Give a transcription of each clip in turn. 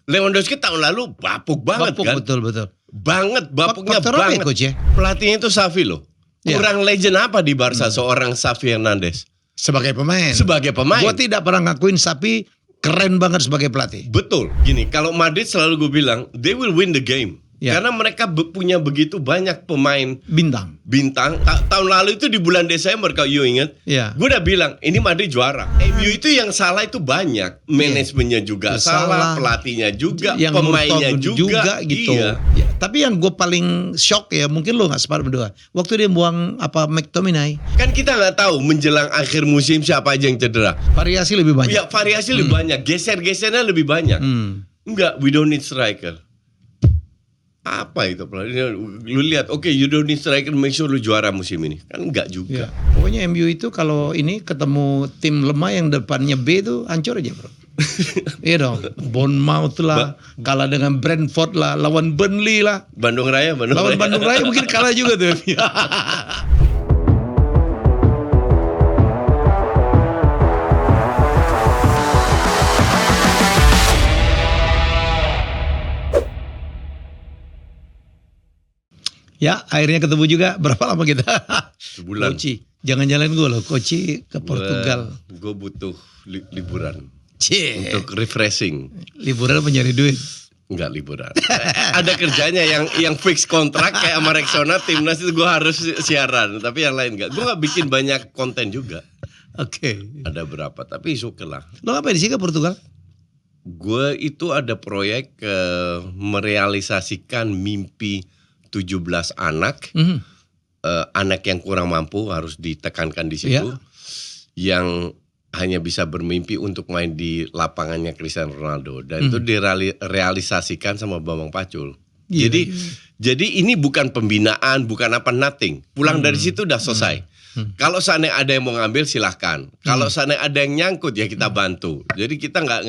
Lewandowski tahun lalu bapuk banget kan? Betul. Banget, bapuknya Faktor apa ya, banget. Coach ya? Pelatihnya itu Xavi loh. Kurang legend apa di Barca seorang Xavi Hernandez? Sebagai pemain. Gue tidak pernah ngakuin Xavi keren banget sebagai pelatih. Betul. Gini, kalau Madrid selalu gue bilang, they will win the game. Karena mereka punya begitu banyak pemain bintang. Tahun lalu itu di bulan Desember kalau you ingat, gue udah bilang ini Madrid juara. MU itu yang salah itu banyak, manajemennya juga salah, pelatihnya juga, yang pemainnya juga gitu. Tapi yang gue paling shock ya, mungkin lo nggak sepakat berdua. Waktu dia buang McTominay. Kan kita nggak tahu menjelang akhir musim siapa aja yang cedera. Variasi lebih banyak. Ya variasi lebih banyak, geser-gesernya lebih banyak. Enggak, we don't need striker. Apa itu? Lu lihat, oke, you don't need striker, make sure lu juara musim ini. Kan enggak juga. Pokoknya MU itu kalau ini ketemu tim lemah yang depannya B itu hancur aja bro. Iya dong, Bournemouth lah, kalah dengan Brentford lah, lawan Burnley lah. Bandung Raya mungkin kalah juga tuh. Ya, akhirnya ketemu juga. Berapa lama kita? Sebulan. Koci, jangan jalan gue loh. Koci ke Portugal. Gue butuh liburan. Untuk refreshing. Liburan apa nyari duit? Enggak liburan. Ada kerjanya yang fix kontrak kayak sama Rexona, timnas itu gue harus siaran. Tapi yang lain enggak. Gue gak bikin banyak konten juga. Oke. Ada berapa, tapi suka lah. Lo ngapain di sini ke Portugal? Gue itu ada proyek merealisasikan mimpi 17 anak. Anak yang kurang mampu harus ditekankan di situ. Yang hanya bisa bermimpi untuk main di lapangannya Cristiano Ronaldo. Dan itu direalisasikan sama Bambang Pacul. Jadi ini bukan pembinaan, bukan apa, nothing. Pulang dari situ udah selesai. Kalau seandainya ada yang mau ngambil silahkan. Kalau seandainya ada yang nyangkut ya kita bantu. Jadi kita nggak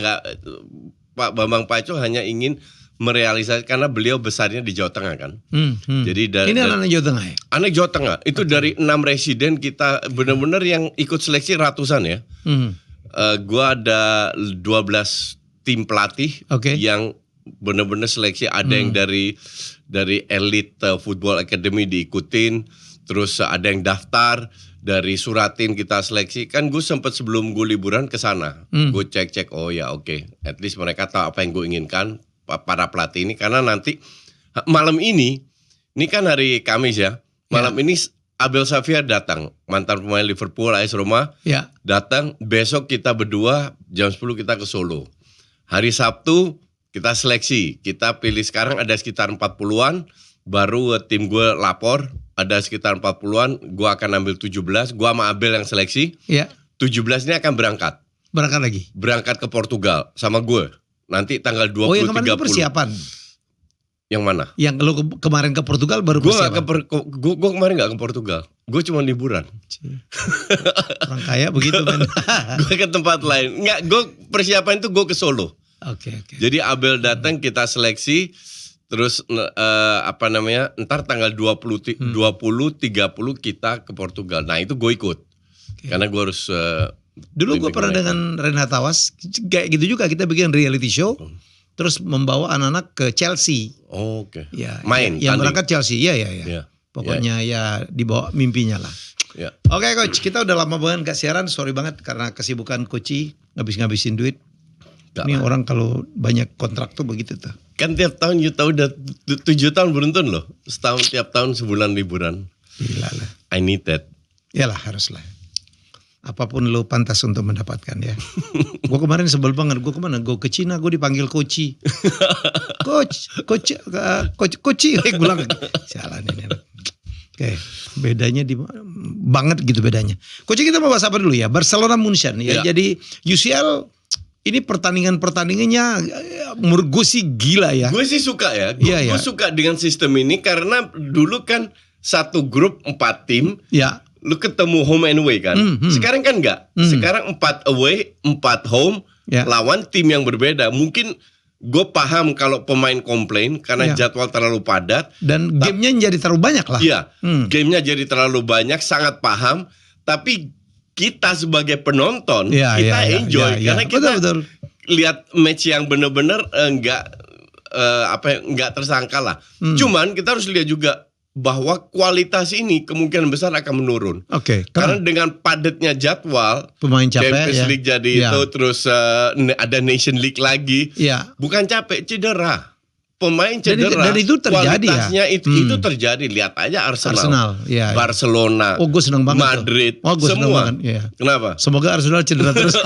Pak Bambang Pacul hanya ingin merealisasi karena beliau besarnya di Jawa Tengah kan. Jadi ini anak Jawa Tengah ya? Anak Jawa Tengah. Itu dari 6 residen kita benar-benar yang ikut seleksi ratusan ya. Gua ada 12 tim pelatih yang benar-benar seleksi. Ada yang dari Elite Football Academy diikutin, terus ada yang daftar dari Suratin kita seleksi. Kan gue sempat sebelum gue liburan ke sana. Gue cek oh ya oke. At least mereka tahu apa yang gue inginkan. Para pelatih ini, karena nanti malam ini kan hari Kamis ya, malam ini Abel Xavier datang, mantan pemain Liverpool, AS Roma, datang. Besok kita berdua jam 10 kita ke Solo. Hari Sabtu kita seleksi, kita pilih sekarang ada sekitar 40-an, baru tim gue lapor, ada sekitar 40-an, gue akan ambil 17, gue sama Abel yang seleksi, 17 ini akan berangkat. Berangkat ke Portugal sama gue. Nanti tanggal 20-30. Oh yang kemarin itu persiapan? Yang mana? Yang lo kemarin ke Portugal baru persiapan? Gue kemarin gak ke Portugal. Gue cuma liburan. Orang kaya begitu kan? Gue ke tempat lain. Enggak, gue persiapan itu gue ke Solo. Oke. Jadi Abel datang, kita seleksi. Terus ntar tanggal 20-30 kita ke Portugal. Nah itu gue ikut. Karena gue harus... Dulu gue pernah dengan Renata Was, kayak gitu juga, kita bikin reality show, terus membawa anak-anak ke Chelsea. Oke. Ya, main. Yang berangkat Chelsea, ya. Pokoknya ya dibawa mimpinya lah. Oke, Coach, kita udah lama banget gak siaran, sorry banget karena kesibukan Coach ngabis-ngabisin duit. Ini orang kalau banyak kontrak tuh begitu tuh. Kan tiap tahun you tahu udah 7 tahun beruntun loh. Setahun tiap tahun sebulan liburan. Gila lah. I need that. Yalah haruslah. Apapun lo pantas untuk mendapatkan ya. Gue kemarin sebel banget. Gue kemana? Gue ke Cina. Gue dipanggil Koci. Koci. Gue bilang salah nih. Oke, bedanya banget gitu bedanya. Koci, kita mau bahas apa dulu ya? Barcelona Munchen ya. Jadi UCL ini pertandingannya menurut gue sih gila ya. Gue sih suka ya. Gue suka dengan sistem ini karena dulu kan satu grup 4 tim. Ya. Lu ketemu home and away kan. Sekarang kan enggak. Sekarang 4 away, 4 home, lawan tim yang berbeda. Mungkin gue paham kalau pemain komplain karena jadwal terlalu padat. Dan gamenya jadi terlalu banyak lah. Iya, gamenya jadi terlalu banyak, sangat paham. Tapi kita sebagai penonton, kita enjoy. Karena kita, betul. lihat match yang benar-benar nggak tersangka lah. Cuman kita harus lihat juga bahwa kualitas ini kemungkinan besar akan menurun. Karena dengan padatnya jadwal, pemain capek, Champions League jadi itu, terus ada Nation League lagi. Bukan capek, cedera. Pemain cedera. Dan itu terjadi kualitasnya itu terjadi. Lihat aja Arsenal Barcelona, gue senang banget Madrid, semua. Kenapa? Semoga Arsenal cedera terus.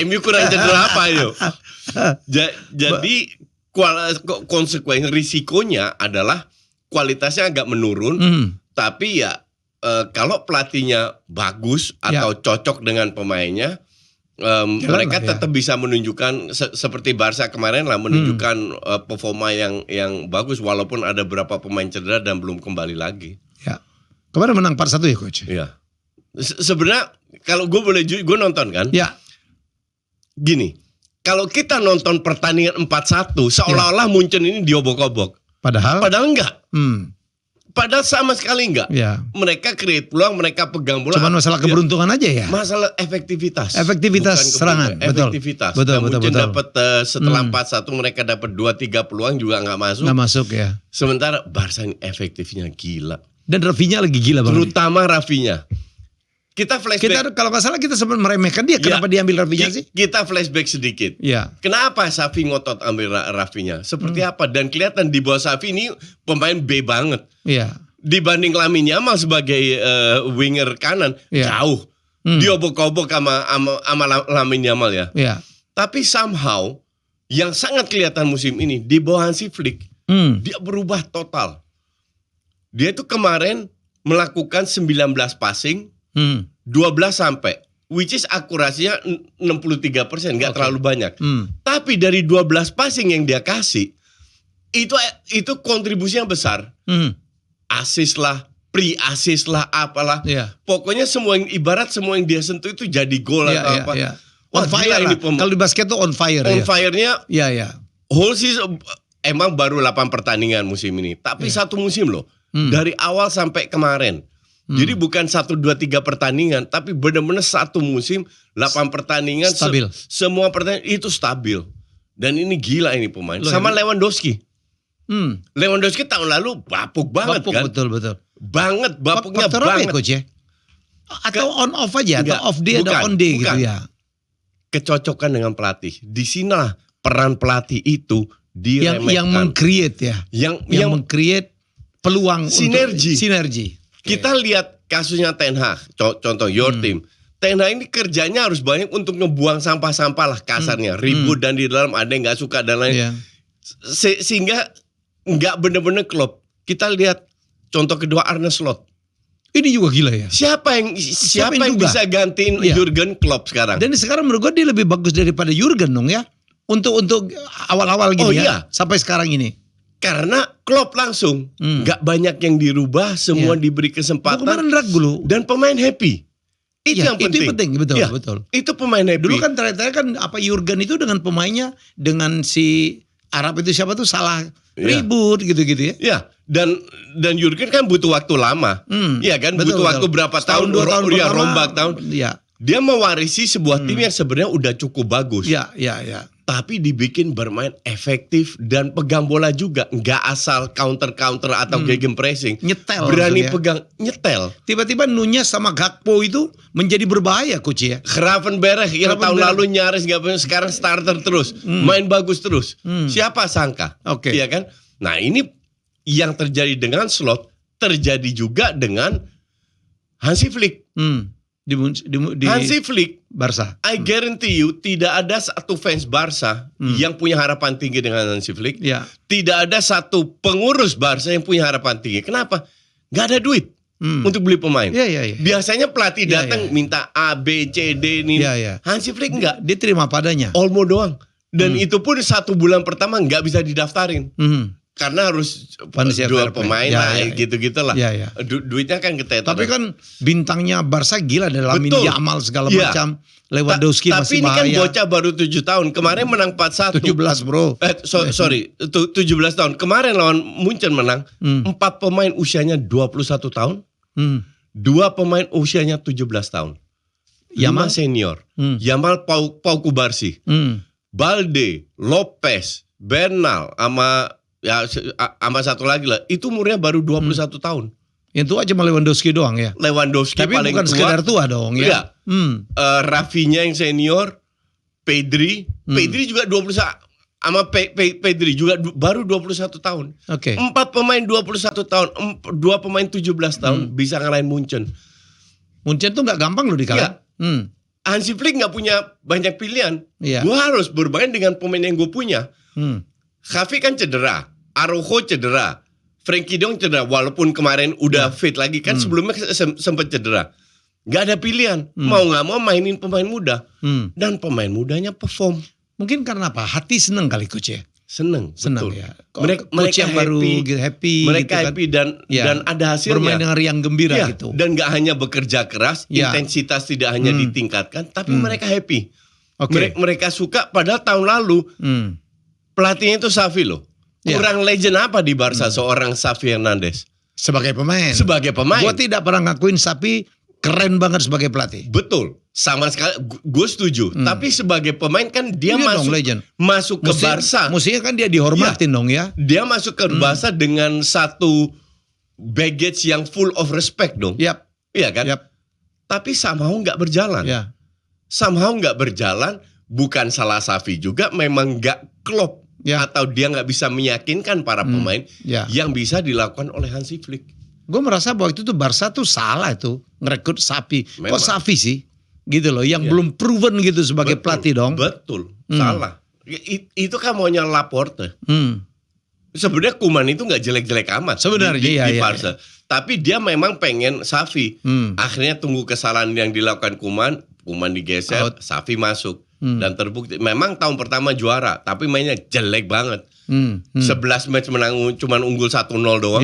MU kurang cedera apa itu? Jadi konsekuensi risikonya adalah kualitasnya agak menurun. Tapi ya kalau pelatihnya bagus atau cocok dengan pemainnya, mereka tetap bisa menunjukkan seperti Barca kemarin lah, menunjukkan performa yang bagus walaupun ada beberapa pemain cedera dan belum kembali lagi. Kemarin menang 4-1 ya coach. Sebenarnya kalau gue boleh gue nonton kan. Gini, kalau kita nonton pertandingan 4-1 seolah-olah Munchen ini diobok-obok. Padahal enggak. Padahal sama sekali enggak. Mereka create peluang, mereka pegang bola. Cuman masalah keberuntungan aja ya. Masalah efektivitas. Serangan. Efektivitas. Betul. Munchen dapat setelah 4-1 mereka dapat 2-3 peluang juga enggak masuk. Enggak masuk ya. Sementara Barca ini efektifnya gila. Dan Rafinha lagi gila banget. Terutama Rafinha. Kita flashback. Kalau nggak salah kita sempat meremehkan dia. Kenapa diambil Rafinha sih? Kita flashback sedikit. Kenapa Xavi ngotot ambil Rafinha? Seperti apa? Dan kelihatan di bawah Xavi ini pemain B banget. Dibanding Lamine Yamal sebagai winger kanan jauh. Diobok-obok sama Lamine Yamal ya. Tapi somehow yang sangat kelihatan musim ini di bawah Hansi Flick, dia berubah total. Dia itu kemarin melakukan 19 passing. 12 sampai, which is akurasinya 63%, nggak terlalu banyak. Tapi dari 12 passing yang dia kasih, itu kontribusinya besar. Assist lah, pre-assist lah, apalah. Pokoknya semua yang ibarat semua yang dia sentuh itu jadi gol atau apa. On fire ini. Kalau di basket tuh on fire. On fire-nya. Whole season emang baru 8 pertandingan musim ini, tapi satu musim loh. Dari awal sampai kemarin. Jadi bukan 1, 2, 3 pertandingan, tapi benar-benar satu musim 8 pertandingan, stabil. Semua pertandingan itu stabil. Dan ini gila ini pemain. Sama Lewandowski. Lewandowski tahun lalu bapuk banget kan? Betul. Bapuknya Faktor banget. Apa ya, coach ya? Atau on off aja, atau off day atau on day gitu ya. Kecocokan dengan pelatih. Di sinilah peran pelatih itu diremehkan. Yang meng-create ya. Yang meng-create peluang sinergi. Kita lihat kasusnya Ten Hag, contoh your team. Ten Hag ini kerjanya harus banyak untuk ngebuang sampah-sampah lah kasarnya, ribut dan di dalam ada yang nggak suka dan lain. Sehingga nggak bener-bener klop. Kita lihat contoh kedua Arne Slot. Ini juga gila ya. Siapa yang bisa gantiin Jurgen Klopp sekarang? Dan sekarang menurut gue dia lebih bagus daripada Jurgen dong ya. Untuk awal-awal gini sampai sekarang ini. Karena Klopp langsung nggak banyak yang dirubah, semua diberi kesempatan. Dan pemain happy. Itu yang penting. Itu penting, betul. Itu pemain happy. Dulu kan terakhir kan Jurgen itu dengan pemainnya, dengan si Arab itu siapa tuh salah ribut gitu-gitu ya. Dan Jurgen kan butuh waktu lama. Iya kan, butuh waktu berapa tahun, 2 tahun rombak tahun. Dia mewarisi sebuah tim yang sebenarnya udah cukup bagus. Tapi dibikin bermain efektif dan pegang bola juga, nggak asal counter atau gegenpressing. Nyetel, berani pegang, nyetel. Tiba-tiba Nunez sama Gakpo itu menjadi berbahaya, coach ya. Gravenberch yang tahun lalu nyaris nggak punya, sekarang starter terus, main bagus terus. Siapa sangka? Iya kan? Nah ini yang terjadi dengan Slot terjadi juga dengan Hansi Flick. Hansi Flick, Barca. I guarantee you tidak ada satu fans Barca yang punya harapan tinggi dengan Hansi Flick. Tidak ada satu pengurus Barca yang punya harapan tinggi. Kenapa? Gak ada duit untuk beli pemain. Biasanya pelatih datang minta A, B, C, D ini. Hansi Flick enggak. Dia terima padanya. Olmo doang. Dan itu pun 1 bulan pertama nggak bisa didaftarin. Karena harus dua pemain gitu-gitu lah. Duitnya kan keteter. Tapi kan bintangnya Barca gila dari Lamine Yamal segala macam. Lewandowski masih bahaya. Tapi ini kan bocah baru 7 tahun. Kemarin menang 4-1. 17 bro. Sorry, 17 tahun. Kemarin lawan Munchen menang. 4 pemain usianya 21 tahun. 2 pemain usianya 17 tahun. 5 senior. Yamal, Pau Kubarsi, Balde, Lopez, Bernal, sama satu lagi lah. Itu umurnya baru 21 tahun. Yang tua cuma Lewandowski doang ya. Lewandowski tapi paling bukan tua. sekedar tua dong ya. Rafinha yang senior, Pedri juga 21, sama Pedri juga baru 21 tahun. Oke. 4 pemain 21 tahun, 2 pemain 17 tahun bisa ngalahin Munchen. Munchen tuh nggak gampang loh dikalah. Hansi Flick nggak punya banyak pilihan. Iya. Gue harus bermain dengan pemain yang gue punya. Xavi kan cedera, Araujo cedera, Frenkie de Jong cedera, walaupun kemarin udah fit lagi kan, sebelumnya sempat cedera. Gak ada pilihan, mau gak mau mainin pemain muda. Dan pemain mudanya perform. Mungkin karena apa? Hati seneng kali coach ya? Seneng betul. Ya. Mereka yang baru happy. Mereka gitu happy kan? dan ada hasilnya. Bermain dengan riang gembira gitu. Dan gak hanya bekerja keras, intensitas tidak hanya ditingkatkan, tapi mereka happy. Mereka suka, padahal tahun lalu pelatihnya itu Xavi loh. Kurang legend apa di Barca seorang Xavi Hernandez? Sebagai pemain. Gue tidak pernah ngakuin Xavi keren banget sebagai pelatih. Betul, sama sekali. Gue setuju. Tapi sebagai pemain kan dia masuk ke Barca. Mestinya kan dia dihormatin dong ya. Dia masuk ke Barca dengan satu baggage yang full of respect dong. Iya kan? Tapi somehow nggak berjalan. Somehow nggak berjalan. Bukan salah Xavi juga, memang nggak klop. Atau dia nggak bisa meyakinkan para pemain yang bisa dilakukan oleh Hansi Flick. Gue merasa bahwa itu tuh Barca tuh salah itu ngerekrut Xavi. Kok Xavi sih? Gitu loh, yang belum proven gitu sebagai pelatih dong. Betul, salah. Itu kan maunya Laporte. Sebenarnya Koeman itu nggak jelek-jelek amat sebenarnya di Barca. Tapi dia memang pengen Xavi. Akhirnya tunggu kesalahan yang dilakukan Koeman digeser, Xavi masuk. Dan terbukti memang tahun pertama juara, tapi mainnya jelek banget. 11 match menang cuman unggul 1-0 doang.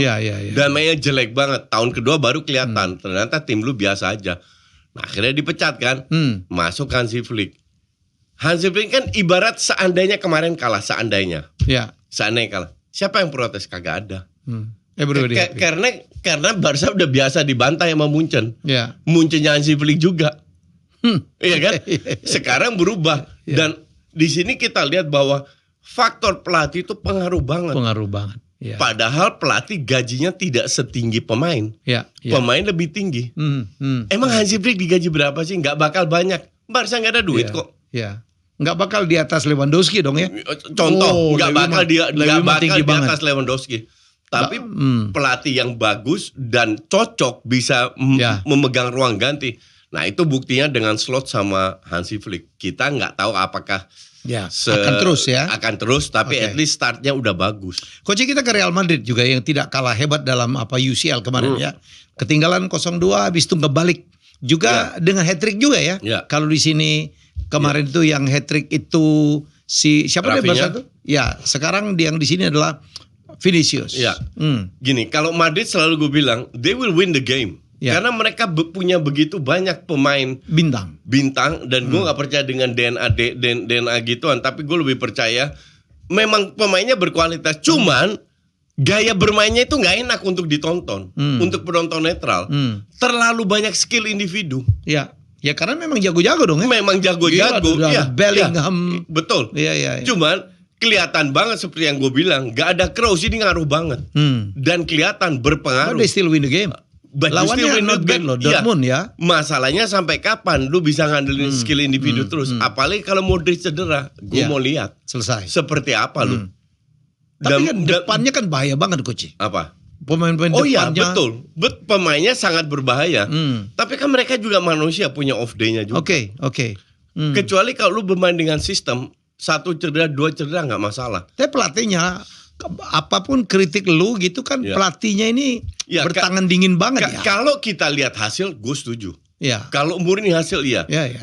Dan mainnya jelek banget. Tahun kedua baru kelihatan ternyata tim lu biasa aja. Nah, akhirnya dipecat kan. Masuk Hansi Flick. Hansi Flick kan ibarat seandainya kemarin kalah, seandainya kalah. Siapa yang protes? Kagak ada. Karena Barca udah biasa dibantai sama Munchen. Munchennya Hansi Flick juga. Iya kan? Sekarang berubah. Dan di sini kita lihat bahwa faktor pelatih itu pengaruh banget. Padahal pelatih gajinya tidak setinggi pemain. Pemain lebih tinggi. Emang Hansi Flick digaji berapa sih? Nggak bakal banyak. Barca nggak ada duit kok. Nggak bakal di atas Lewandowski dong ya. Contoh, nggak bakal di atas Lewandowski. Tapi pelatih yang bagus dan cocok bisa memegang ruang ganti. Nah, itu buktinya dengan Slot sama Hansi Flick. Kita nggak tahu apakah akan terus ya. Akan terus, tapi at least startnya udah bagus. Coach, kita ke Real Madrid juga yang tidak kalah hebat dalam UCL kemarin ya. Ketinggalan 0-2 habis itu ngebalik juga dengan hat-trick juga ya. Kalau di sini kemarin itu yang hat-trick itu siapa dia Barca tuh? Ya, sekarang yang di sini adalah Vinicius. Gini, kalau Madrid selalu gue bilang they will win the game. Karena mereka punya begitu banyak pemain bintang dan gue nggak percaya dengan DNA gituan, tapi gue lebih percaya memang pemainnya berkualitas. Cuman gaya bermainnya itu nggak enak untuk ditonton, untuk penonton netral. Terlalu banyak skill individu. Ya karena memang jago-jago dong ya. Memang jago-jago. Bellingham. Betul. Cuman kelihatan banget seperti yang gue bilang, nggak ada Kroos, ini ngaruh banget. Dan kelihatan berpengaruh. But they still win the game. Lawannya not bad loh, Dortmund ya. Masalahnya sampai kapan lu bisa ngandelin skill individu terus? Apalagi kalau Modric cedera, gue mau lihat selesai seperti apa lu. Tapi kan depannya kan bahaya banget Coach. Apa? Pemain-pemain depannya. Betul. Pemainnya sangat berbahaya. Tapi kan mereka juga manusia, punya off day-nya juga. Oke. Kecuali kalau lu bermain dengan sistem 1 cedera, 2 cedera nggak masalah. Tapi pelatihnya apapun kritik lu gitu kan pelatihnya ini bertangan dingin banget ya. Kalau kita lihat hasil, gue setuju. Kalau murni hasil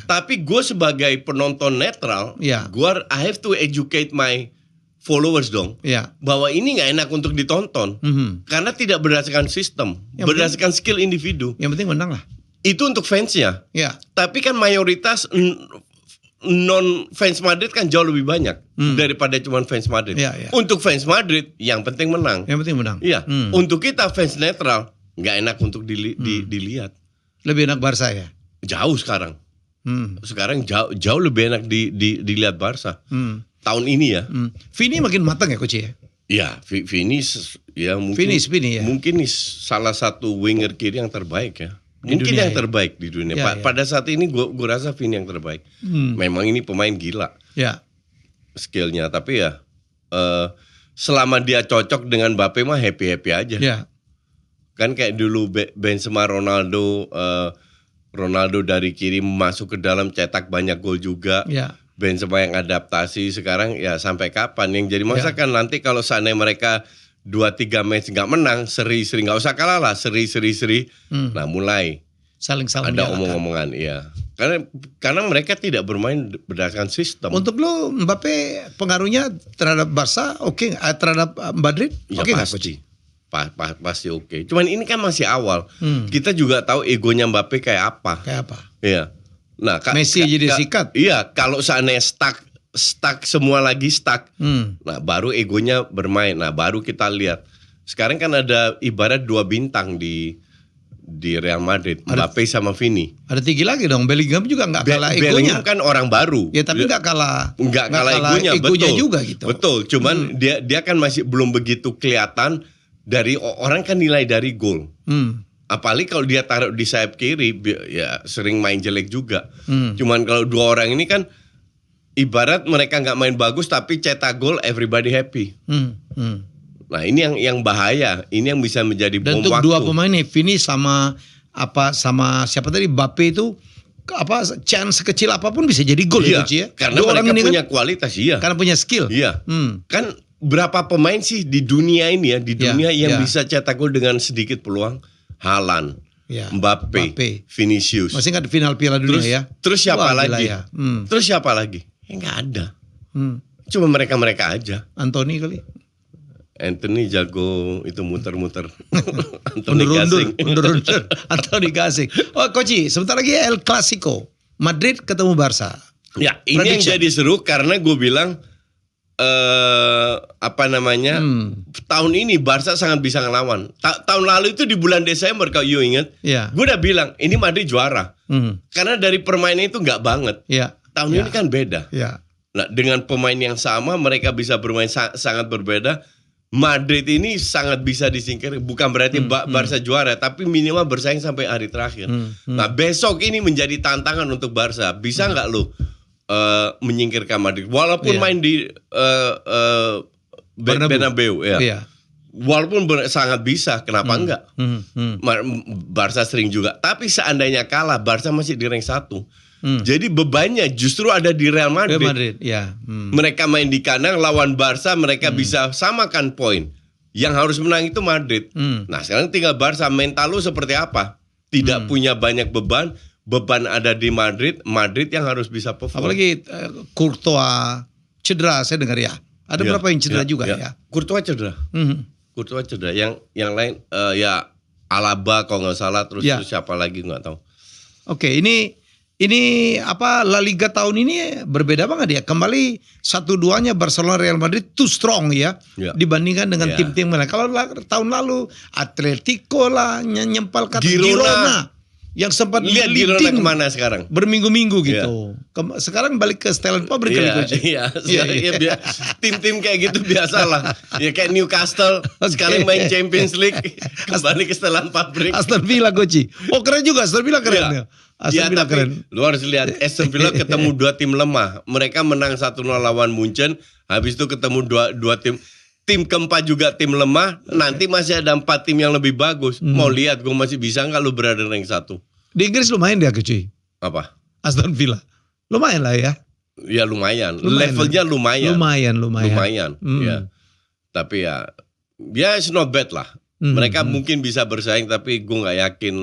Tapi gue sebagai penonton netral, I have to educate my followers dong. Bahwa ini nggak enak untuk ditonton. Karena tidak berdasarkan sistem, berdasarkan skill individu. Yang penting menang lah. Itu untuk fansnya. Tapi kan mayoritas non fans Madrid kan jauh lebih banyak daripada cuma fans Madrid. Untuk fans Madrid yang penting menang. Untuk kita fans netral nggak enak untuk dilihat. Lebih enak Barca ya. Jauh sekarang. Sekarang jauh lebih enak dilihat Barca. Tahun ini ya. Vini makin matang ya coach ya? Ya, Vini ya mungkin Vini, ya? Mungkin salah satu winger kiri yang terbaik ya. Mungkin yang terbaik di dunia. Pada saat ini gue rasa Vini yang terbaik. Memang ini pemain gila. Ya. Skillnya, tapi ya selama dia cocok dengan Mbappe mah happy aja. Ya. Kan kayak dulu Benzema, Ronaldo dari kiri masuk ke dalam cetak banyak gol juga. Ya. Benzema yang adaptasi sekarang ya sampai kapan? Yang jadi masalah kan nanti kalau seandainya mereka 2-3 match nggak menang, seri-seri nggak usah kalah lah, seri. Nah mulai saling ada omong-omongan, iya. Karena mereka tidak bermain berdasarkan sistem. Untuk lo Mbappe pengaruhnya terhadap Barca oke, terhadap Madrid ya, oke pasti. Pasti oke. Cuman ini kan masih awal. Kita juga tahu egonya Mbappe kayak apa. Iya. Nah, Messi jadi sikat. Iya, kalau seandainya stuck semua lagi stuck. Nah, baru egonya bermain. Nah, baru kita lihat. Sekarang kan ada ibarat 2 bintang di Real Madrid, Mbappe sama Vini. Ada 3 lagi dong. Bellingham juga nggak kalah egonya. Bellingham kan orang baru. Ya, tapi nggak kalah egonya betul. Juga gitu. Betul, cuman dia kan masih belum begitu kelihatan dari orang kan nilai dari gol. Apalagi kalau dia taruh di sayap kiri, ya sering main jelek juga. Cuman kalau 2 orang ini kan ibarat mereka nggak main bagus tapi cetak gol, everybody happy. Nah ini yang bahaya, ini yang bisa menjadi bom waktu. Dan untuk 2 pemain nih, Vini sama siapa tadi, Mbappe itu chance sekecil apapun bisa jadi gol ya. Karena mereka punya kualitas, karena punya skill. Iya. Kan berapa pemain sih di dunia ini ya, yang bisa cetak gol dengan sedikit peluang? Haaland, Mbappe, Vinicius. Masih nggak final Piala Dunia Terus siapa lagi? Terus siapa lagi? Nggak ada. Cuma mereka aja. Anthony kali. Anthony jago itu muter-muter. Undur-undur. Anthony Gasing. Oh, Coach, sebentar lagi El Clasico. Madrid ketemu Barca. Ya, ini yang jadi seru karena gue bilang tahun ini Barca sangat bisa ngelawan. Tahun lalu itu di bulan Desember kalau you ingat, gue udah bilang ini Madrid juara. Karena dari permainan itu nggak banget. Tahun ini kan beda. Nah, dengan pemain yang sama mereka bisa bermain sangat berbeda. Madrid ini sangat bisa disingkir. Bukan berarti Barca juara, tapi minimal bersaing sampai hari terakhir. Nah, besok ini menjadi tantangan untuk Barca. Bisa nggak lo menyingkirkan Madrid walaupun main di Bernabeu walaupun sangat bisa, kenapa enggak? Barca sering juga, tapi seandainya kalah Barca masih di rank 1. Jadi bebannya justru ada di Real Madrid. Mereka main di kandang lawan Barca, mereka bisa samakan poin. Yang harus menang itu Madrid. Nah sekarang tinggal Barca, mental lu seperti apa? Tidak punya banyak beban ada di Madrid yang harus bisa perform. Apalagi Courtois cedera, saya dengar ya. Ada berapa yang cedera juga ya? Courtois cedera. Courtois cedera. Yang lain Alaba kalau nggak salah, terus siapa lagi nggak tahu. Oke, ini La Liga tahun ini berbeda banget ya. Kembali 1-2-nya Barcelona Real Madrid too strong ya. Dibandingkan dengan tim-tim lain. Kalau tahun lalu Atletico lah nyempal kata Girona. Yang sempat lihat Girona kemana sekarang? Berminggu-minggu gitu. Sekarang balik ke Stellan Pabrik kali. Tim-tim kayak gitu biasalah. Ya kayak Newcastle sekali main Champions League kembali ke Stellan Pabrik. Aston Villa Goci. Oh keren juga, Aston Villa keren ya. Aston Villa keren. Lu harus lihat Aston Villa ketemu 2 tim lemah. Mereka menang 1-0 lawan Munchen. Habis itu ketemu dua tim. Tim keempat juga tim lemah, nanti masih ada 4 tim yang lebih bagus. Mau lihat gue masih bisa nggak lu berada rank 1? Di Inggris lumayan dia cuy. Apa? Aston Villa. Lumayan lah ya. Ya lumayan. Levelnya lumayan. Lumayan. Ya. Tapi ya it's not bad lah. Mereka mungkin bisa bersaing, tapi gue nggak yakin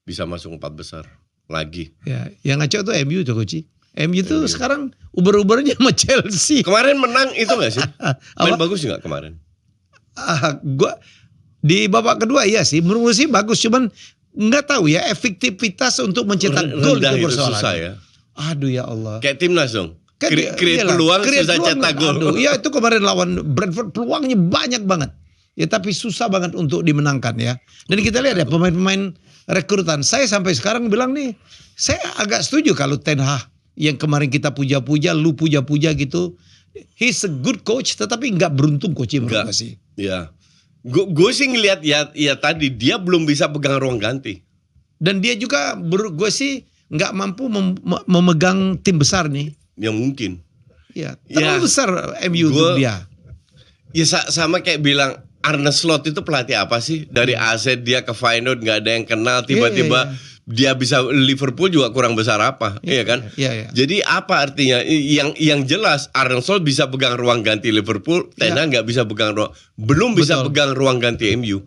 bisa masuk 4 besar lagi. Ya, yang ngaco tuh MU tuh Coach. MU tuh sekarang uber-ubernya sama Chelsea. Kemarin menang itu gak sih? Main bagus gak kemarin? Gua di babak kedua iya sih, menurut sih bagus, cuman nggak tahu ya efektivitas untuk mencetak gol itu bersoal. Susah ya. Aduh ya Allah. Kayak timnas dong. Create peluang susah cetak gol. Iya itu kemarin lawan Brentford peluangnya banyak banget. Ya tapi susah banget untuk dimenangkan ya. Dan kita lihat ya pemain-pemain rekrutan. Saya sampai sekarang bilang nih, saya agak setuju kalau Ten Hag yang kemarin kita puja-puja, lu puja-puja gitu. He's a good coach, tetapi nggak beruntung coachnya menurut gue sih. Ya, gue sih ngelihat ya tadi dia belum bisa pegang ruang ganti. Dan dia juga gue sih nggak mampu memegang tim besar nih. Ya mungkin. Ya, terlalu besar MU untuk dia. Ya sama kayak bilang Arne Slot itu pelatih apa sih? Dari AZ dia ke Feyenoord nggak ada yang kenal, tiba-tiba dia bisa Liverpool juga kurang besar apa, iya kan? Iya. Jadi apa artinya? Yang jelas Arne Slot bisa pegang ruang ganti Liverpool, Ten Hag nggak bisa pegang belum bisa pegang ruang ganti MU.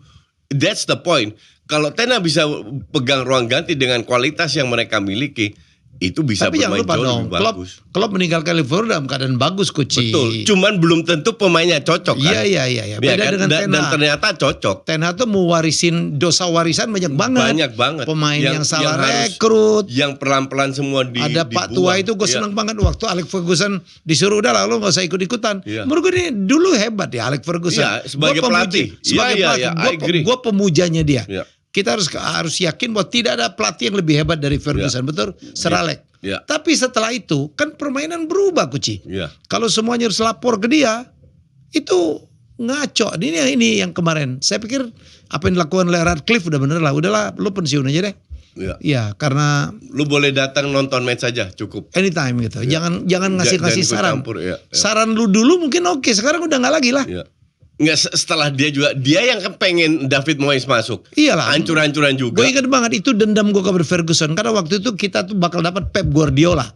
That's the point. Kalau Ten Hag bisa pegang ruang ganti dengan kualitas yang mereka miliki, itu bisa tapi bermain jauh lebih bagus. Klopp meninggalkan Liverpool dalam keadaan bagus, Coach. Betul. Cuman belum tentu pemainnya cocok kan? Iya. Beda kan? dengan Ten Hag. Dan ternyata cocok. Ten Hag tuh mewarisin dosa warisan banyak banget. Pemain yang salah rekrut. Yang pelan-pelan semua ada Pak Tua itu gue seneng banget waktu Alex Ferguson disuruh udah lalu gak usah ikut-ikutan. Menurut gue ini dulu hebat ya Alex Ferguson. Sebagai pelatih. Gue pemujanya dia. Kita harus yakin bahwa tidak ada pelatih yang lebih hebat dari Ferguson, betul? Sir Alex. Tapi setelah itu kan permainan berubah, Kuci. Kalau semuanya harus lapor ke dia, itu ngaco. Ini yang kemarin. Saya pikir apa yang dilakukan oleh Radcliffe udah bener lah. Udahlah, lu pensiun aja deh. Iya, karena lu boleh datang nonton match saja, cukup. Anytime gitu. Jangan ngasih saran. Saran lu dulu mungkin oke, sekarang udah nggak lagi lah. Nggak, setelah dia yang pengen David Moyes masuk. Iyalah. Hancur-hancuran juga. Gue ingat banget itu dendam gue kepada Ferguson karena waktu itu kita tuh bakal dapat Pep Guardiola.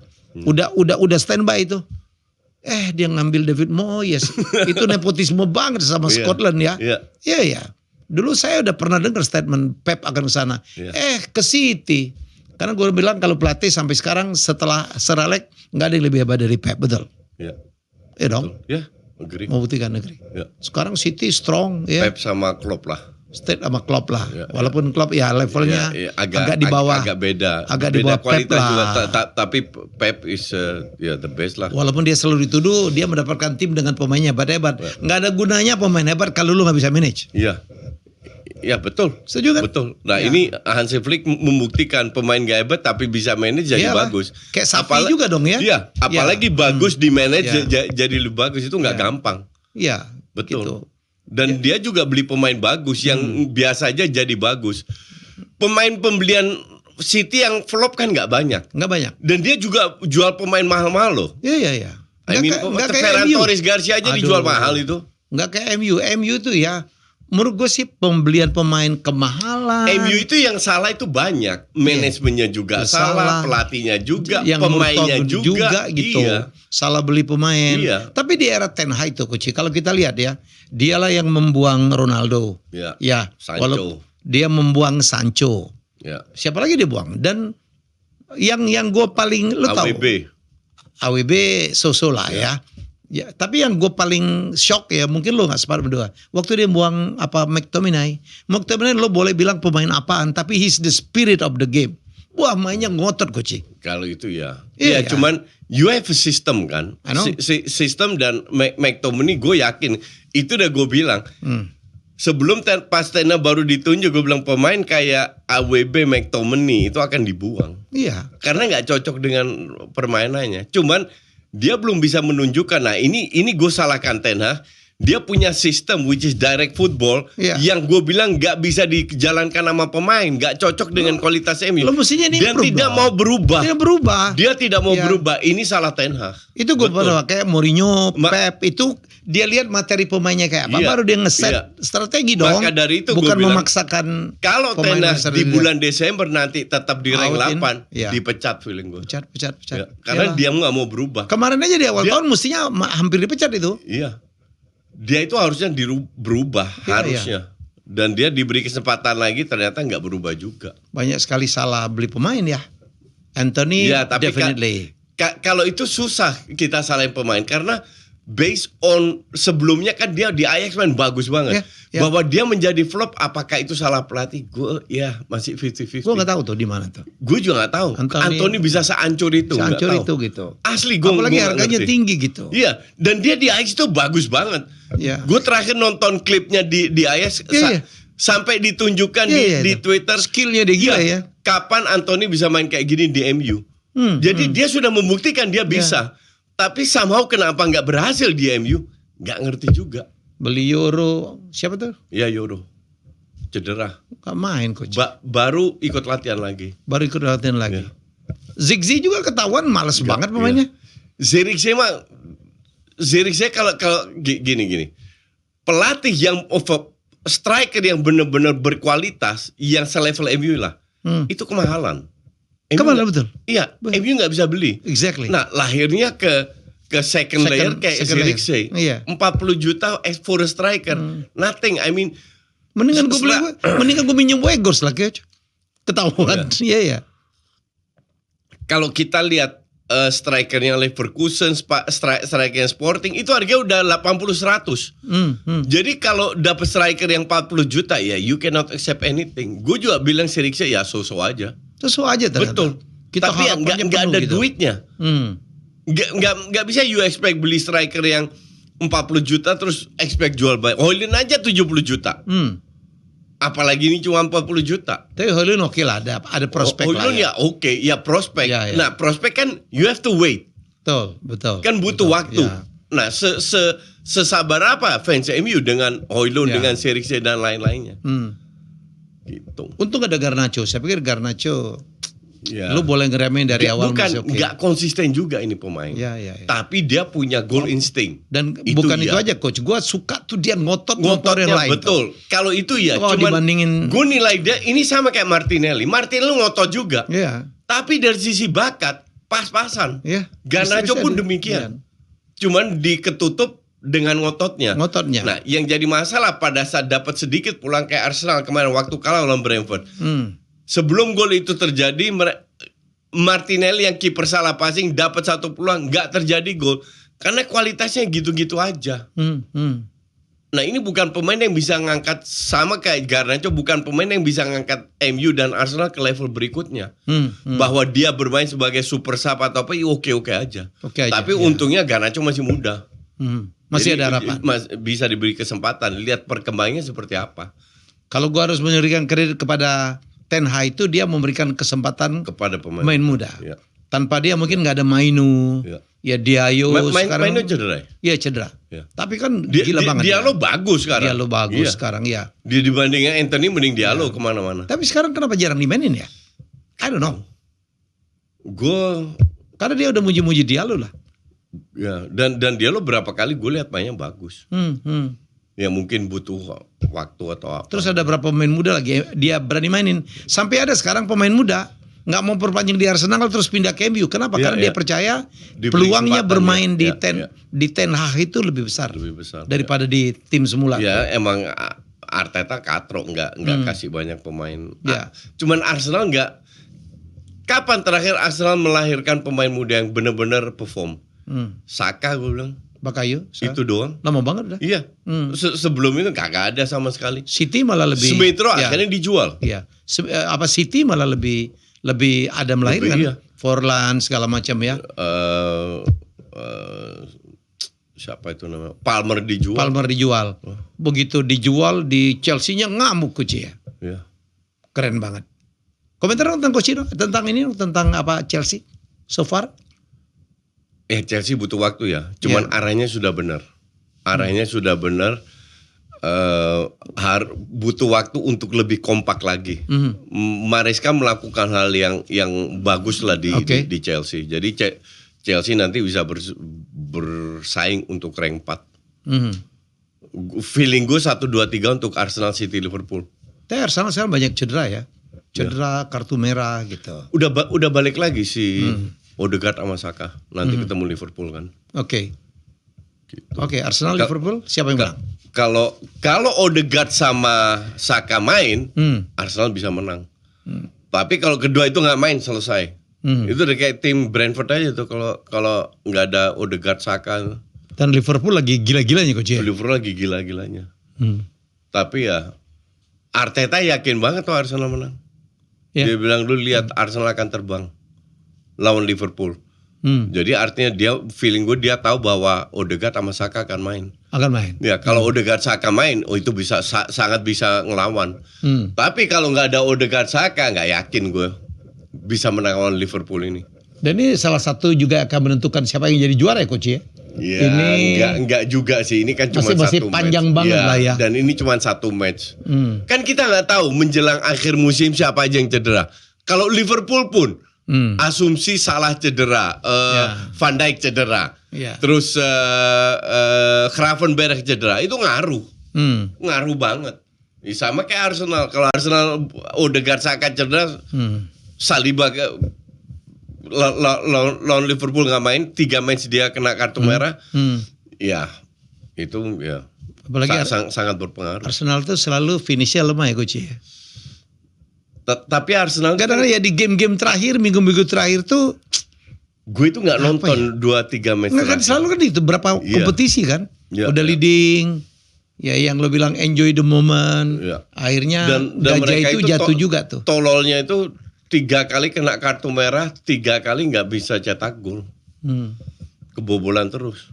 Udah standby itu. Dia ngambil David Moyes. Itu nepotisme banget sama Scotland ya. Iya. Dulu saya udah pernah dengar statement Pep akan ke sana. Ke City. Karena gue bilang kalau pelatih sampai sekarang setelah Sir Alex nggak ada yang lebih hebat dari Pep, betul? Iya dong. Iya. Agree. Membuktikan negeri. Sekarang City strong ya. Pep sama Klopp lah. State sama Klopp lah. Walaupun Klopp ya levelnya agak di bawah. Agak beda. Agak di bawah Pep lah. Juga, tapi Pep is the best lah. Walaupun dia selalu dituduh dia mendapatkan tim dengan pemainnya hebat-hebat. Nggak ada gunanya pemain hebat kalau lu nggak bisa manage. Iya. Ya betul. Setuju kan? Betul. Nah ini Hansi Flick membuktikan pemain gak hebat tapi bisa manage jadi bagus. Kayak Safi juga dong ya. Iya. Apalagi bagus di manage jadi lebih bagus itu nggak gampang. Iya. Betul. Gitu. Dan dia juga beli pemain bagus yang biasa aja jadi bagus. Pemain pembelian City yang flop kan nggak banyak. Nggak banyak. Dan dia juga jual pemain mahal-mahal loh. Iya. Nggak kayak MU. Torres Garcia aja dijual mahal itu. Nggak kayak MU. MU itu ya. Menurut gue sih pembelian pemain kemahalan. MU itu yang salah itu banyak. Manajemennya juga salah, pelatihnya juga, yang pemainnya juga gitu. Salah beli pemain. Tapi di era Ten Hag itu Coach, kalau kita lihat ya, dialah yang membuang Ronaldo. Ya, Sancho. Dia membuang Sancho. Siapa lagi dia buang? Dan yang gue paling lu tahu AWB so-so lah ya. Ya, tapi yang gue paling shock ya, mungkin lo nggak sepakat berdua. Waktu dia buang McTominay lo boleh bilang pemain apaan, tapi he's the spirit of the game. Wah, mainnya ngotot Coach. Kalau itu ya. Iya, cuman you have a system kan. Sistem dan McTominay gue yakin itu udah gue bilang. Sebelum pas Ten Hag baru ditunjuk gue bilang pemain kayak AWB McTominay itu akan dibuang. Iya. Karena nggak cocok dengan permainannya. Cuman dia belum bisa menunjukkan. Nah ini gue salahkan Ten Hag. Dia punya sistem which is direct football yang gue bilang gak bisa dijalankan sama pemain, gak cocok dengan kualitas MU. Dia tidak mau berubah. Dia tidak mau berubah. Ini salah Ten Hag. Itu gue pernah kayak Mourinho, Pep itu dia lihat materi pemainnya kayak apa, baru dia ngeset strategi dong. Maka dari itu bukan bilang, memaksakan. Kalau Ten Hag di bulan Desember nanti tetap di rank 8, dipecat feeling gue. Pecat. Karena dia nggak mau berubah. Kemarin aja di awal tahun mestinya hampir dipecat itu. Iya. Dia itu harusnya berubah harusnya. Dan dia diberi kesempatan lagi ternyata nggak berubah juga. Banyak sekali salah beli pemain ya. Anthony tapi definitely. Kalau itu susah kita salahin pemain karena based on sebelumnya kan dia di Ajax main bagus banget. Bahwa dia menjadi flop, apakah itu salah pelatih? Gue masih 50-50. Gue nggak tahu tuh di mana tuh. Gue juga nggak tahu. Anthony bisa seancur itu. Seancur itu gitu. Asli gue. Apalagi harganya tinggi gitu. Iya. Dan dia di Ajax itu bagus banget. Gue terakhir nonton klipnya di Ajax sampai ditunjukkan di Twitter. Skillnya dia gila ya. Kapan Anthony bisa main kayak gini di MU? Jadi dia sudah membuktikan dia bisa. Tapi somehow kenapa nggak berhasil di MU? Nggak ngerti juga. Beli Euro, siapa tuh? Iya Euro, cedera. Gak main coach. Baru ikut latihan lagi. Zigzi juga ketahuan males banget pemainnya. Zirkzee kalau gini. Pelatih yang striker yang benar-benar berkualitas, yang selevel MU lah, itu kemahalan. Kemana betul? Iya, MU nggak bisa beli. Exactly. Nah, lahirnya ke second layer kayak Zirkzee. 40 juta for a striker. Nothing. I mean, mendingan gue minjem Weghorst lah coach. Ketahuan. Iya. Kalau kita lihat strikernya Leverkusen, strikernya Sporting itu harganya udah 80-100. Jadi kalau dapat striker yang 40 juta ya you cannot accept anything. Gue juga bilang Zirkzee ya so-so aja. So-so aja ternyata. Betul. Tapi nggak ada gitu. Duitnya. Nggak bisa you expect beli striker yang 40 juta terus expect jual balik. Højlund aja 70 juta. Apalagi ini cuma 40 juta. Tapi Højlund oke lah, ada prospek lah. Højlund ya oke, ya prospek. Nah prospek kan you have to wait. Betul. Kan butuh waktu. Nah sesabar apa fans MU dengan Højlund, dengan Zirkzee dan lain-lainnya. Gitu. Untung ada Garnacho. Saya pikir Garnacho lu boleh ngeremehin dari awal. Bukan, nggak konsisten juga ini pemain. Tapi dia punya goal instinct. Dan bukan itu aja coach. Gue suka tuh dia ngototnya yang lain. Betul. Kalau itu ya cuman dibandingin. Gue nilai dia ini sama kayak Martinelli. Martinelli ngotot juga. Tapi dari sisi bakat pas-pasan. Garnacho pun demikian. Cuman diketutup dengan ngototnya. Nah, yang jadi masalah pada saat dapat sedikit pulang kayak Arsenal kemarin waktu kalah lawan Brentford. Sebelum gol itu terjadi, Martinelli yang kiper salah passing dapat satu peluang, nggak terjadi gol karena kualitasnya gitu-gitu aja. Nah, ini bukan pemain yang bisa ngangkat sama kayak Garnacho, bukan pemain yang bisa ngangkat MU dan Arsenal ke level berikutnya. Bahwa dia bermain sebagai super sub atau apa, oke aja. Tapi untungnya Garnacho masih muda. Masih ada harapan. Bisa diberi kesempatan. Lihat perkembangannya seperti apa. Kalau gua harus memberikan kredit kepada Ten Hag itu dia memberikan kesempatan kepada pemain muda. Tanpa dia mungkin nggak ada Mainu. Diallo sekarang. Mainu cedera. Iya cedera. Tapi kan gila banget. Diallo bagus sekarang. Diallo bagus sekarang ya. Dia dibandingin Anthony mending Diallo kemana-mana. Tapi sekarang kenapa jarang dimainin ya? I don't know. Karena dia udah muji-muji Diallo lah. Ya, dan dia lo berapa kali gue lihat mainnya bagus. Ya mungkin butuh waktu atau apa. Terus ada berapa pemain muda lagi dia berani mainin. Sampai ada sekarang pemain muda nggak mau perpanjang di Arsenal terus pindah ke MU. Kenapa? Karena dia percaya peluangnya bermain di Ten Hag itu lebih besar daripada di tim semula. Ya emang Arteta katrok nggak kasih banyak pemain. Cuman Arsenal nggak. Kapan terakhir Arsenal melahirkan pemain muda yang benar-benar perform? Saka gue bilang. Bakayo itu doang. Lama banget dah. Iya. Sebelum itu kagak ada sama sekali. City malah lebih. Smith Rowe akhirnya dijual. Iya. City malah lebih ada melahirkan. Iya. Forlan segala macam ya. Siapa itu namanya? Palmer dijual. Begitu dijual di Chelsea-nya ngamuk coach ya. Iya. Keren banget. Komentar tentang coach tentang ini tentang apa Chelsea so far? Chelsea butuh waktu ya. Cuman arahnya sudah benar. Butuh waktu untuk lebih kompak lagi. Maresca melakukan hal yang bagus lah di Chelsea. Jadi Chelsea nanti bisa bersaing untuk rank 4. Feeling gue 1, 2, 3 untuk Arsenal, City, Liverpool. Tapi Arsenal sekarang banyak cedera ya. Kartu merah gitu. Udah balik lagi si Odegaard sama Saka. Nanti ketemu Liverpool kan. Oke, Arsenal Liverpool siapa yang menang? Kalau Odegaard sama Saka main, Arsenal bisa menang. Tapi kalau kedua itu nggak main selesai. Itu udah kayak tim Brentford aja tuh kalau nggak ada Odegaard Saka. Dan Liverpool lagi gila-gilanya coach ya. Liverpool lagi gila-gilanya. Tapi ya Arteta yakin banget tuh Arsenal menang. Dia bilang dulu lihat Arsenal akan terbang lawan Liverpool. Jadi artinya feeling gue dia tahu bahwa Odegaard sama Saka akan main. Akan main. Ya kalau Odegaard Saka main, itu bisa sangat bisa ngelawan. Tapi kalau nggak ada Odegaard Saka, nggak yakin gue bisa menang lawan Liverpool ini. Dan ini salah satu juga akan menentukan siapa yang jadi juara ya coach ya. Ya, ini enggak juga sih. Ini kan cuma masih satu panjang match. banget lah ya. Dan ini cuma satu match. Kan kita nggak tahu menjelang akhir musim siapa aja yang cedera. Kalau Liverpool pun asumsi salah cedera, Van Dijk cedera, terus Gravenberch cedera, itu ngaruh banget. Sama kayak Arsenal. Kalau Arsenal Odegaard Saka cedera, Saliba lawan Liverpool nggak main, 3 match dia kena kartu merah, ya itu ya apalagi sangat berpengaruh. Arsenal tuh selalu finishnya lemah ya coach ya. Tapi Arsenal kadang ya di game-game terakhir, minggu-minggu terakhir tuh gue itu nggak nonton 2-3 match. Nggak kan selalu kan itu berapa kompetisi kan, udah leading. Ya yang lo bilang enjoy the moment, akhirnya gajah itu jatuh juga tuh. Tololnya itu 3 kali kena kartu merah, 3 kali nggak bisa cetak gol, kebobolan terus.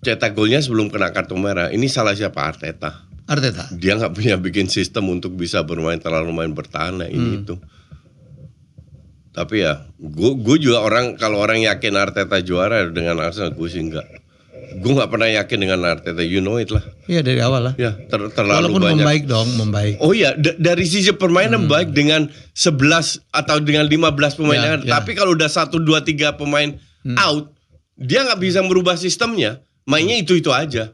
Cetak golnya sebelum kena kartu merah. Ini salah siapa? Arteta. Dia nggak punya bikin sistem untuk bisa bermain terlalu main bertahan ini itu. Tapi ya, gue juga kalau orang yakin Arteta juara dengan Arsenal, gue sih enggak. Gue nggak pernah yakin dengan Arteta, you know it lah. Iya dari awal lah. Ya terlalu walaupun banyak. membaik. Oh iya, dari sisi permainan baik dengan 11 atau dengan 15 pemain. Tapi kalau udah 1, 2, 3 pemain out, dia nggak bisa merubah sistemnya. Mainnya itu aja.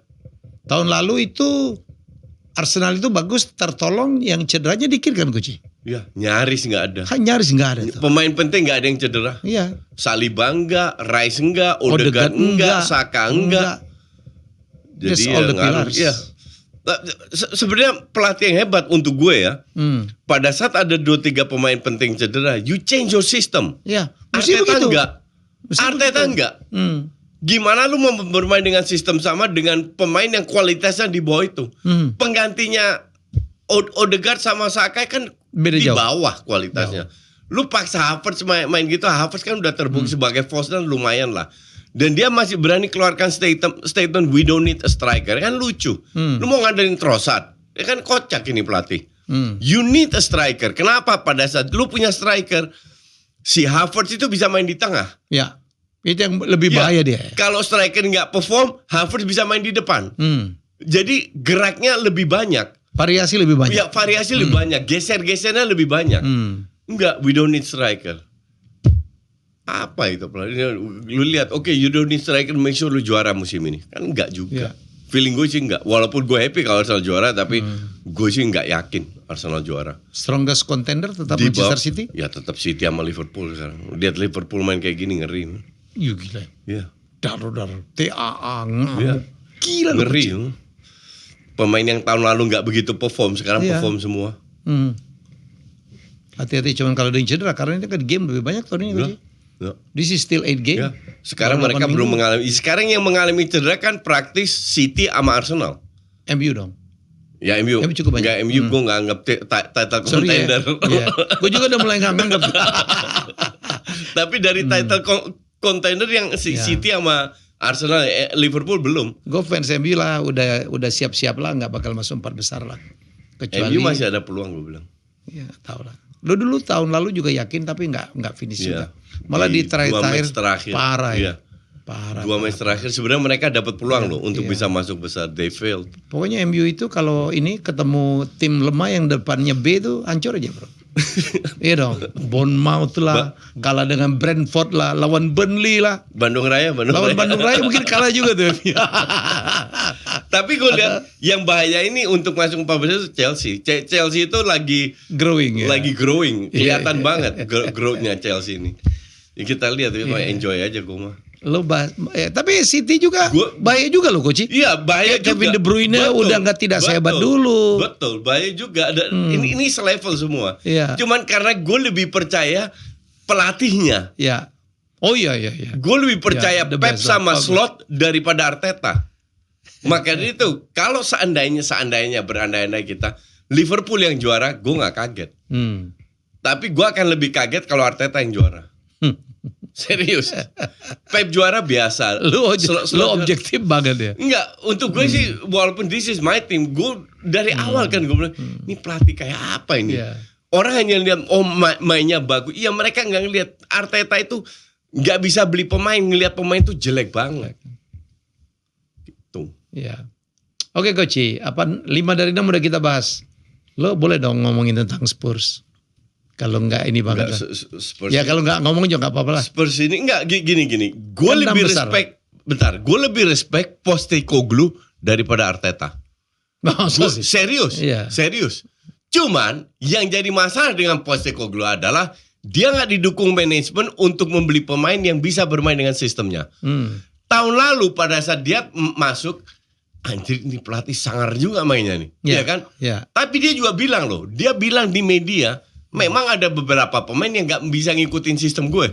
Tahun lalu itu Arsenal itu bagus, tertolong yang cederanya dikit kan coach? Ya nyaris nggak ada. Nyaris nggak ada. Pemain penting nggak ada yang cedera. Iya. Saliba enggak, Rice enggak, Odegaard enggak, Saka enggak. Jadi ya ngaruh. Ya. Sebenarnya pelatih yang hebat untuk gue ya. Pada saat ada 2-3 pemain penting cedera, you change your system. Iya. Arteta enggak. Arteta enggak. Gimana lu mau bermain dengan sistem sama dengan pemain yang kualitasnya di bawah itu? Penggantinya Odegaard sama Saka kan beda di bawah kualitasnya. Lu paksa Havertz main gitu, Havertz kan udah terbukti sebagai false dan lumayan lah. Dan dia masih berani keluarkan statement we don't need a striker, kan lucu. Lu mau ngadain Trossard, ya kan kocak ini pelatih. You need a striker. Kenapa? Pada saat lu punya striker, si Havertz itu bisa main di tengah. Ya. Itu yang lebih bahaya dia. Kalau striker nggak perform, Havertz bisa main di depan. Jadi geraknya lebih banyak. Variasi lebih banyak. Ya, variasi lebih banyak. Geser-gesernya lebih banyak. Enggak, we don't need striker. Apa itu? Lu lihat, oke, you don't need striker, make sure lu juara musim ini. Kan enggak juga. Feeling gue sih enggak. Walaupun gue happy kalau Arsenal juara, tapi gue sih enggak yakin Arsenal juara. Strongest contender tetap Manchester City? Ya tetap City sama Liverpool sekarang. Lihat Liverpool main kayak gini ngeri. Iya gila. Iya. Dar. TAA. Gila ngeri. Pemain yang tahun lalu nggak begitu perform, sekarang perform semua. Hati-hati cuman kalau ada yang cedera, karena ini kan game lebih banyak tahun ini. This is still 8 game. Sekarang mereka belum mengalami. Sekarang yang mengalami cedera kan praktis City sama Arsenal. MU dong. Ya MU cukup banyak. MU gue nggak anggap title contender. Gue juga udah mulai nggak anggap. Tapi dari title contender yang City sama Arsenal, Liverpool belum. Gue fans MU lah, udah siap-siap lah, nggak bakal masuk 4 besar lah. Kecuali MU masih ada peluang gue bilang. Ya tahu lah. Lo dulu tahun lalu juga yakin tapi nggak finish juga. Malah di terakhir parah ya. Parah. 2 match terakhir sebenarnya mereka dapat peluang loh untuk bisa masuk besar. They failed. Pokoknya MU itu kalau ini ketemu tim lemah yang depannya B itu hancur aja bro. Iya dong. Bournemouth lah, kalah dengan Brentford lah, lawan Burnley lah. Bandung Raya mungkin kalah juga tuh. Tapi gue lihat yang bahaya ini untuk masuk 14 itu Chelsea. Chelsea itu lagi growing. Kelihatan banget growth-nya Chelsea ini. Ya, kita lihat enjoy aja gue mah. Tapi City juga bahaya juga loh coach. Iya bahaya juga. Kevin De Bruyne udah nggak tidak sehebat dulu. Betul, bahaya juga. Ini selevel semua. Iya. Cuman karena gue lebih percaya pelatihnya. Iya. Oh iya. Gue lebih percaya the Pep best sama lah. Slot daripada Arteta. Makanya itu, kalau seandainya berandai-andai kita Liverpool yang juara, gue nggak kaget. Tapi gue akan lebih kaget kalau Arteta yang juara. Serius. Pep juara biasa. Lu objektif banget ya. Enggak, untuk gue sih walaupun this is my team, gue dari awal kan gue bilang, ini pelatih kayak apa ini? Yeah. Orang hanya lihat mainnya bagus. Iya, mereka nggak ngelihat Arteta itu nggak bisa beli pemain, ngelihat pemain itu jelek banget. Gitu. Ya. Oke Coach, 5 dari 6 udah kita bahas. Lo boleh dong ngomongin tentang Spurs. Kalau enggak ini banget. Spurs ya kalau enggak ngomong juga enggak apa-apa lah. Spurs ini enggak gini. Gue lebih respect. Bentar, gue lebih respect Postecoglou daripada Arteta. Serius. Iya. Serius. Cuman yang jadi masalah dengan Postecoglou adalah dia nggak didukung manajemen untuk membeli pemain yang bisa bermain dengan sistemnya. Tahun lalu pada saat dia masuk, anjir ini pelatih sangar juga mainnya nih, ya kan? Yeah. Tapi dia juga bilang loh, dia bilang di media, memang ada beberapa pemain yang nggak bisa ngikutin sistem gue,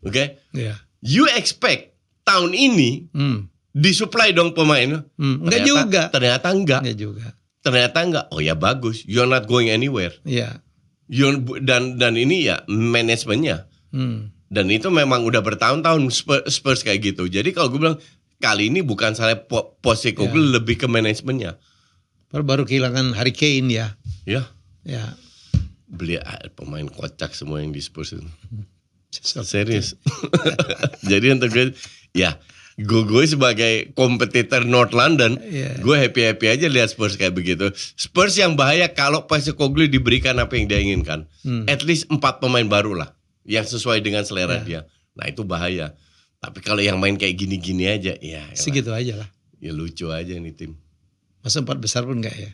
oke? Yeah. You expect tahun ini disuplai dong pemain? Enggak juga. Ternyata enggak. Enggak juga. Ternyata enggak. Oh ya bagus, you're not going anywhere. Iya. Dan ini ya manajemennya. Dan itu memang udah bertahun-tahun Spurs kayak gitu. Jadi kalau gue bilang kali ini bukan salah Postecoglou, lebih ke manajemennya. Baru kehilangan Harry Kane ya. Ya. Ya. Beli pemain kocak semua yang di Spurs itu. Serius. Jadi untuk gue, ya gue sebagai kompetitor North London, gue happy aja lihat Spurs kayak begitu. Spurs yang bahaya kalau Postecoglou diberikan apa yang dia inginkan. At least 4 pemain baru lah yang sesuai dengan selera dia. Nah itu bahaya. Tapi kalau yang main kayak gini-gini aja, ya segitu aja lah. Ya lucu aja nih tim. Masa 4 besar pun enggak ya?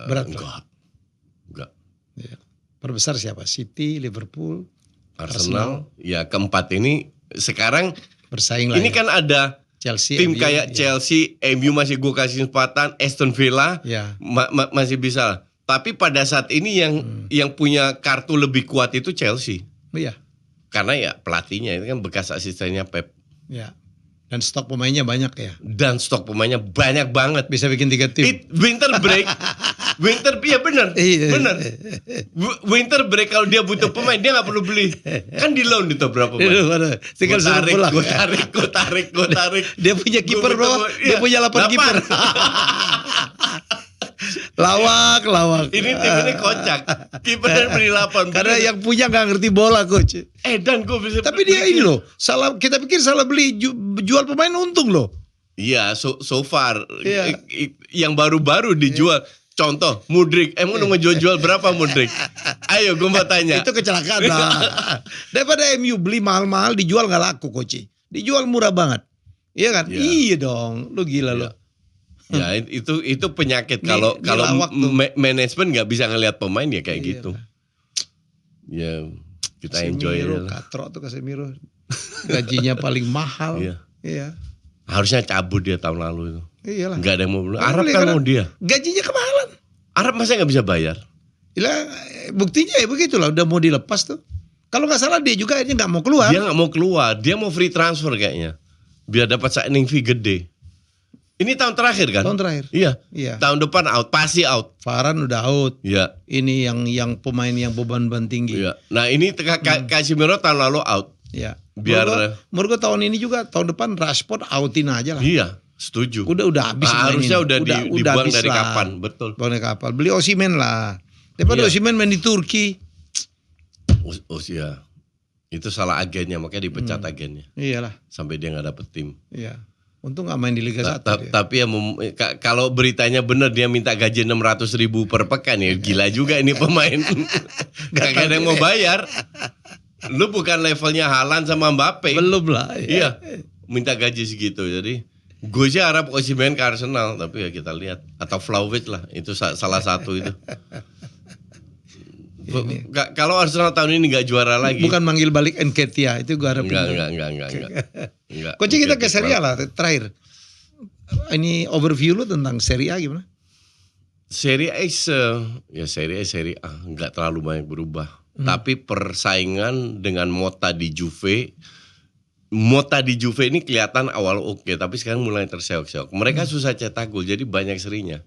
Berat. Enggak. Ya. 4 besar siapa? City, Liverpool, Arsenal. Ya keempat ini sekarang bersaing lah. Ini kan ada Chelsea, tim MU, kayak Chelsea, MU masih gue kasih kesempatan, Aston Villa masih bisa. Tapi pada saat ini yang punya kartu lebih kuat itu Chelsea. Iya. Karena ya pelatihnya itu kan bekas asistennya Pep. Ya. Dan stok pemainnya banyak ya. Dan stok pemainnya banyak banget. Bisa bikin 3 tim. Winter break. Iya benar. Benar. Winter break kalau dia butuh pemain dia nggak perlu beli. Kan di loan itu berapa pemain. Tinggal suruh pulang. Gue tarik. Dia punya kiper berapa? Dia punya 8 kiper. Lawak. Ini tim ini kocak. Kiper beli 8. Karena yang punya nggak ngerti bola coach. Dan gue bisa. Tapi dia ini loh, kita pikir salah beli jual pemain untung loh. Iya, so far yang baru-baru dijual. Contoh, Mudryk. Emang udah ngejual berapa Mudryk? Ayo gue mau tanya. Itu kecelakaan lah. Daripada MU beli mahal-mahal dijual nggak laku coach. Dijual murah banget. Iya kan? Iya dong. Lu gila lo. Ya itu penyakit kalau manajemen nggak bisa ngelihat pemain ya kayak gitu. Ya kita enjoy aja. Katro tuh Casemiro. Gajinya paling mahal. Iya. Harusnya cabut dia tahun lalu itu. Iyalah. Gak ada yang mau beli. Arab kan mau dia. Gajinya kemahalan. Arab masa nggak bisa bayar? Buktinya ya begitulah. Udah mau dilepas tuh. Kalau nggak salah dia juga akhirnya nggak mau keluar. Dia nggak mau keluar. Dia mau free transfer kayaknya. Biar dapat signing fee gede. Ini tahun terakhir kan? Tahun terakhir. Iya. Tahun depan out, pasti out. Varane udah out. Iya. Ini yang pemain yang beban tinggi. Iya. Nah ini Casemiro tahun lalu out. Iya. Biar menurut gue tahun ini juga tahun depan Rashford outin aja lah. Iya, setuju. Udah habis. Harusnya udah dibuang dari lah. kapan, betul. Buang dari kapan. Beli Osimhen lah. Daripada Osimhen main di Turki. Iya. Itu salah agennya, makanya dipecat agennya. Iyalah. Sampai dia nggak dapet tim. Iya. Untung gak main di Liga 1 Tapi ya kalau beritanya benar dia minta gaji 600.000 per pekan ya gila juga ini pemain. Gak ada yang mau bayar. Lu bukan levelnya Haaland sama Mbappe. Belum lah. Iya. Minta gaji segitu. Jadi gue sih harap Osimhen ke Arsenal, tapi ya kita lihat. Atau Vlahovic lah, itu salah satu itu. Kalau Arsenal tahun ini gak juara lagi. Bukan manggil balik Nketiah, itu gue harapin. Enggak. Coach kita ke Serie A lah terakhir. Ini overview lu tentang Serie A gimana? Serie A Serie A nggak terlalu banyak berubah. Tapi persaingan dengan Motta di Juve Mota di Juve ini kelihatan awal oke, tapi sekarang mulai terseok-seok. Mereka susah cetak gol, jadi banyak serinya.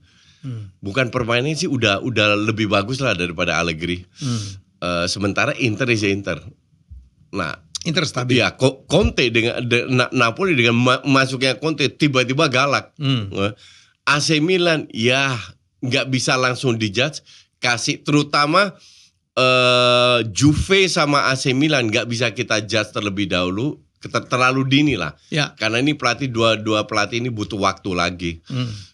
Bukan permainannya sih udah lebih bagus lah daripada Allegri. Sementara Inter is Inter. Nah, Inter stabil. Ya, Conte dengan Napoli dengan masuknya Conte tiba-tiba galak. AC Milan ya nggak bisa langsung dijudge, kasih terutama Juve sama AC Milan nggak bisa kita judge terlebih dahulu. Terlalu dini lah, karena ini dua pelatih ini butuh waktu lagi.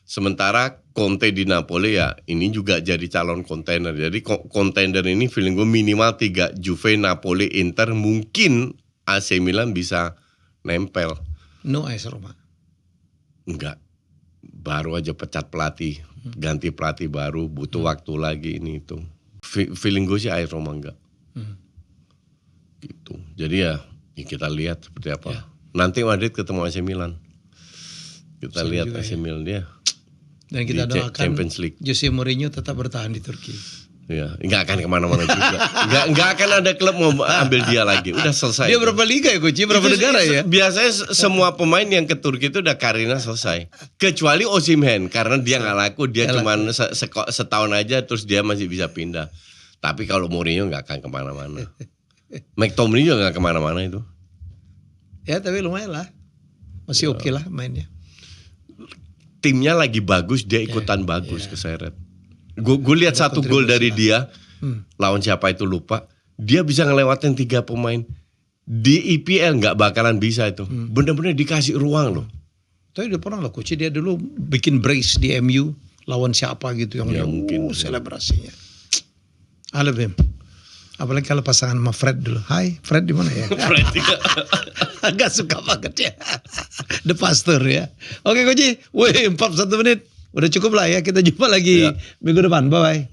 Sementara Conte di Napoli ya ini juga jadi calon kontender. Jadi kontender ini feeling gue minimal 3, Juve, Napoli, Inter, mungkin AC Milan bisa nempel. No AS Roma. Enggak, baru aja pecat pelatih, ganti pelatih baru, butuh waktu lagi ini itu. Feeling gue sih AS Roma enggak. Gitu. Jadi ya kita lihat seperti apa. Nanti Madrid ketemu AC Milan. Kita lihat AC Milan dia. Dan kita doakan Champions League. Jose Mourinho tetap bertahan di Turki. Ya, nggak akan kemana-mana juga. Nggak akan ada klub mau ambil dia lagi. Udah selesai. Dia berapa liga ya, Coach? Berapa negara ya? Biasanya semua pemain yang ke Turki itu udah karirnya selesai. Kecuali Osimhen, karena dia nggak laku. Dia cuma setahun aja, terus dia masih bisa pindah. Tapi kalau Mourinho nggak akan kemana-mana. McTominay juga gak kemana-mana itu. Ya tapi lumayan lah. Masih oke lah mainnya. Timnya lagi bagus, dia ikutan bagus keseret. Gue lihat satu gol dari dia. Lawan siapa itu lupa. Dia bisa ngelewatin 3 pemain. Di IPL gak bakalan bisa itu. Bener-bener dikasih ruang loh. Tapi udah pernah loh Coach, dia dulu bikin brace di MU. Lawan siapa gitu yang mungkin selebrasinya. I love him. Apalagi kalau pasangan sama Fred dulu. Hai, Fred di mana ya? Fred juga. Agak suka banget ya. The Pastor ya. Oke Coach, 41 menit. Udah cukup lah ya. Kita jumpa lagi minggu depan. Bye-bye.